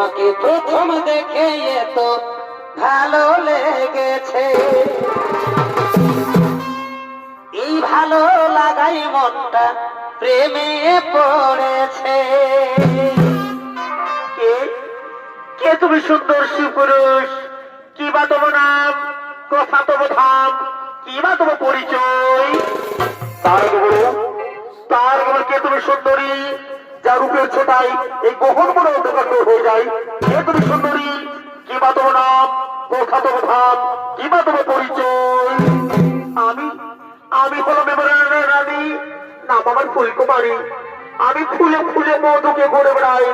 তোমাকে প্রথম দেখে এত ভালো লেগেছে, এই ভালো লাগাই মনটা প্রেমে পড়েছে। কে কে তুমি সুন্দর সুপুরুষ? কি বা তোমার নাম, কথা তোমার ধাম, কি বা তোমার পরিচয়? তার খবর কে তুমি সুন্দরী, যা রূপের ছোটাই এই গহন মনে অন্ধকার হয়ে যায়? কে তুমি সুন্দরী, কি বা তোমার নাম, কথা তোমার ধাম, কি বা তোমার পরিচয়? আমি আমি হলো মেমোরিয়ালের রানী, নাম আমার ফুলকুমারী। আমি ফুলে ফুলে মধুকে ঘুরে বেড়াই।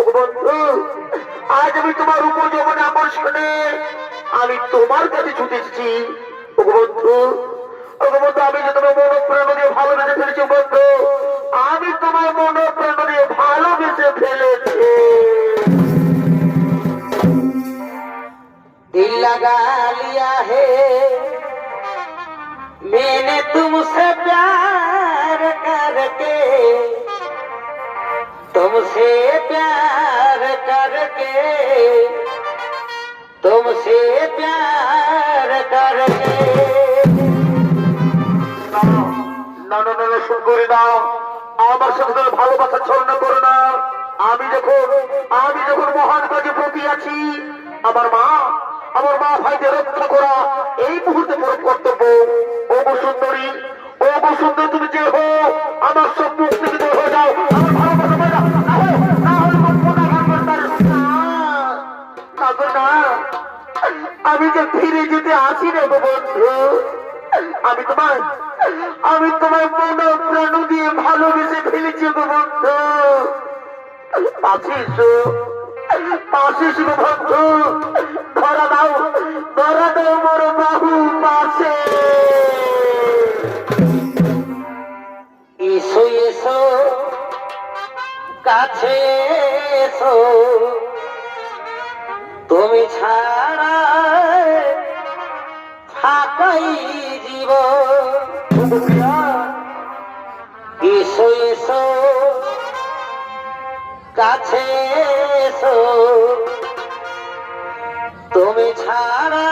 ও বন্ধু, আজ আমি তোমার উপযৌবনে আকর্ষণে আমি তোমার কাছে ছুটেছি। ও বন্ধু, আমি যে তোমার মন প্রাণ দিয়ে ভালোবেসে ফেলেছি বন্ধু, আমি তোমার মন প্রাণ দিয়ে ভালোবেসে ফেলেছি। दिल लगा लिया है मैंने तुमसे प्यार करके, तुमसे प्यार करके, तुमसे प्यार करके। না না না, শুন করি না, আমার সাথে তুমি ভালোবাসা ছলনা করো না। আমি যখন মহান কাজে প্রতি আছি, আমার মা ভাইদের রক্ষা করা এই মুহূর্তে বড় কর্তব্য। ও গো সুন্দরী, ও গো সুন্দর, তুমি যে হো আমার সব মুখ থেকে দূর হয়ে যাও। আমার ভালোবাসা না আমি যে ফিরে যেতে আসি রে বন্ধু। আমি তোমায় মন প্রাণ দিয়ে ভালোবেসে ফেলেছি গো বন্ধু। পাশে এসো গো বন্ধু, ধরা দাও মোর বাহু পাশে। এসো এসো কাছে এসো, তুমি ছাড়া ফাঁকাই জীবন। এসো এসো কাছে এসো, তুমি ছাড়া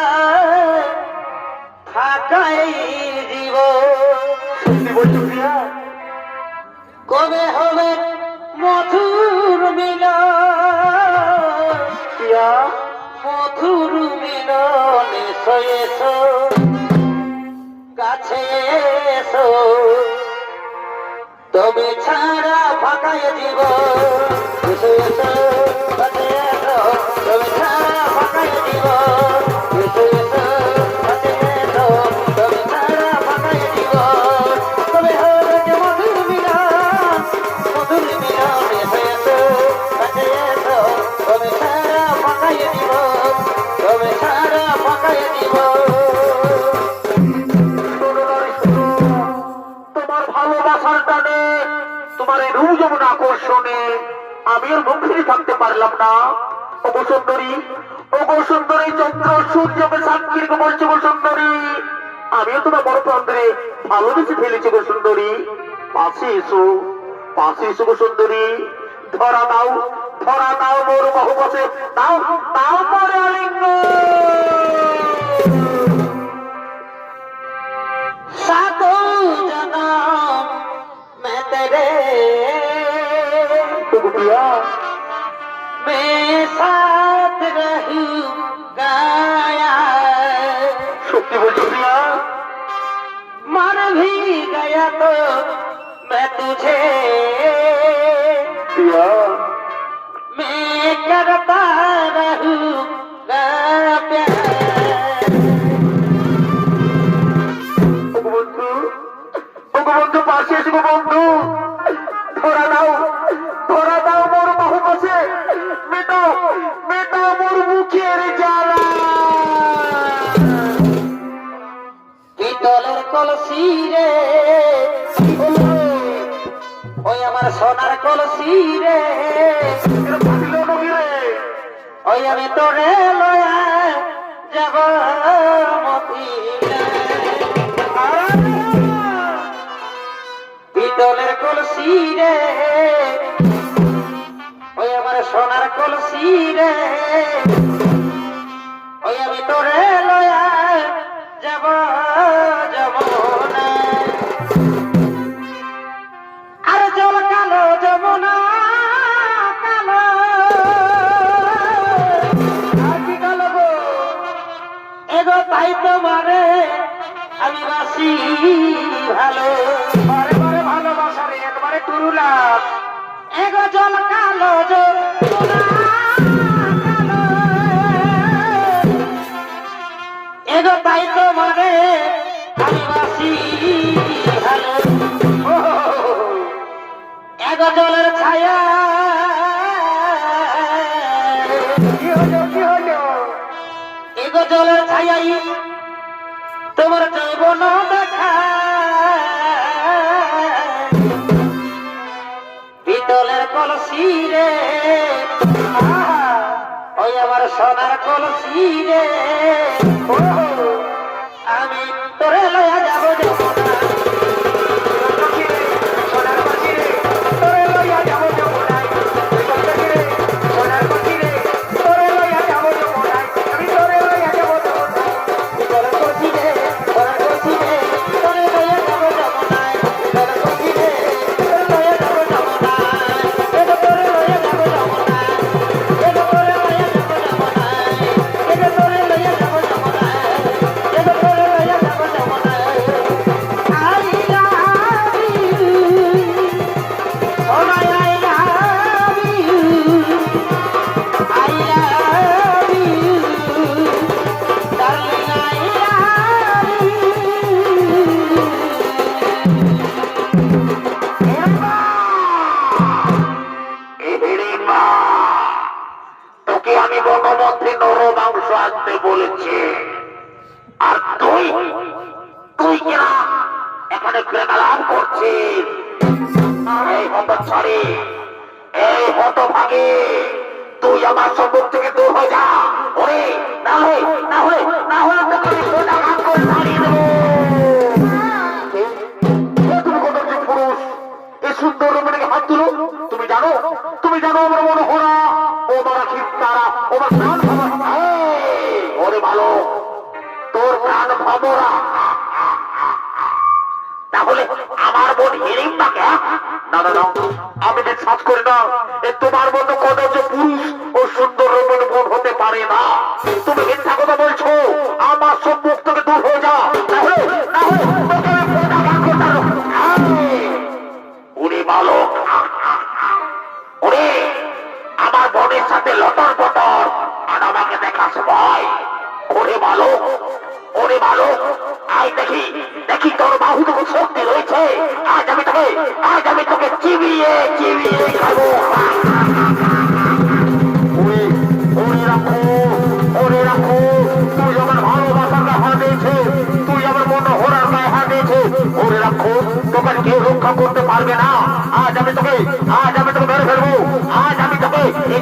ফাঁকাই জীবন। কবে হবে মধুর মিলন, মধুর মিলন। এসো এসো কাছে এসো, তুমি ছাড়া ফাঁকায় জীবন। এসো এসো কাছে এসো, তুমি ছাড়া ফাঁকায় জীবন। এসো এসো কাছে এসো, তুমি ছাড়া ফাঁকায় জীবন। তবে হবে যে মধুর মিলন, মধুর মিলন। এসো এসো কাছে এসো, তুমি ছাড়া ফাঁকায় জীবন, তুমি ছাড়া ফাঁকায় জীবন। তোমার ভালোবাসার টানে, তোমার এই রূপ যেমন আকর্ষণে আমি আর মুখ ফিরে থাকতে পারলাম না। ও গো সুন্দরী, চন্দ্র সূর্যকে সাক্ষী রেখে বলছি গো সুন্দরী, আমিও তোমার বড় প্রান্তরে ভালোবেসে ফেলেছি গো সুন্দরী। পাশে এসো গো সুন্দরী, ধরা দাও মোর বাহু পাশে, দাও মোরে আলিঙ্গন। सातों जन्म मैं तेरे, मैं साथ रहूंगा। সত্যি বলছো প্রিয়া? मर भी गया तो मैं तुझे প্রিয়া, मैं करता रहूंगा प्यार। বন্ধু পাশে এসে বন্ধু, ধরা দাও মোর বাহু পাশে, মেটাও মোর মুখের জ্বালা। পিতলের কলসি রে, ওই আমার সোনার কলসি রে, ওই আমি তোরে লয়া যাব মদিনা। পিতলের কলসি রে, ওই আমার সোনার কলসি কলসি রে ওই আমি তোরে লয়া যাব যমুনা আর জল কালো যমুনা কালো আর কি কালো গো এগো তাই তোমারে আমি বাসি ভালো বারে বারে ভালোবাসা রে একবারে টুরুলাম। এগো জল কালো যমুনা কালো এগো তাই তোমারে আমি বাসি ভালো এগো জলের ছায়া কি হলো কি হলো? এগো জলের ছায়াই তোমার যৌবন দেখা পিতলের কলসি রে ওই আমার সোনার কলসি রে আমি তোরে লয়া যাব যমুনা সোনার পাখি রে তোরে লইয়া যাবো যমুনায়। পাখি রে সোনার পাখি রে তোরে লইয়া যাবো যমুনায়। আমি তোরে লইয়া যাবো যমুনায়। পিতলের কলসি রে সোনার কলসি রে তোরে লয়া যাব যমুনায় পিতলের কলসি রে তোরে লয়া যাব যমুনায় এগো তোরে লয়া যাব যমুনায় এগো তোরে লয়া যাব যমুনায় এগো তোরে লয়া যাব যমুনায় এগো তোরে লয়া যাব যমুনায় I love you oh my I love you I love you darling I love এরে মা, তোকে আমি বনমধ্যে নরমাংস আনতে বলেছি, আর তুই তুই কিনা এখানে ক্রেতালাভ করছিস। এই হতচ্ছাড়ি, এই হতভাগী, তুই আমার সম্মুখ থেকে দূর হয়ে যা। ওরে না হলে না হলে না হলে তোকে আমি সোজা ভাগ করে ছাড়িয়ে দেবো। তুমি কত যে পুরুষ এই সুন্দর রমণীকে হাত দিল। তুমি জানো আমার মনোহরা ও মারা খিস্তারা ও আমার প্রাণ ভমরা। ওরে ভালো, তোর প্রাণ ভমরা, তাহলে আমার বোন হিড়িম্বাকে না না না, আমি বিশ্বাস করি না এ তোমার মতো কদর্য পুরুষ ও সুন্দর রমণী বোন হতে পারে না। তুমি মিথ্যা কথা বলছো। আমার সম্মুখ থেকে দূর হয়ে যা, তাহলে তোকে আমি সোজা ভাগ করে ছাড়বো। উনি বালক, ওরে আমার বোনের সাথে লটর পটর আর আমাকে দেখাস ভয়। ওরে বালক, ওরে বালক, আয় দেখি দেখি তোর বাহু তো শক্তি রয়েছে। আজ আমি তোকে চিবিয়ে চিবিয়ে খাবো। ওরে রাখো, ওরে রাখো, তুই আমার ভালোবাসার গায়ে হাত দিয়েছে, তুই আমার মনোহরার গায়ে হাত দিয়েছে। ওরে রাখো, তোকে কেউ রক্ষা করতে পারবে না। আজ আমি তোকে মেরে ফেলবো। আজ আমি তোকে এই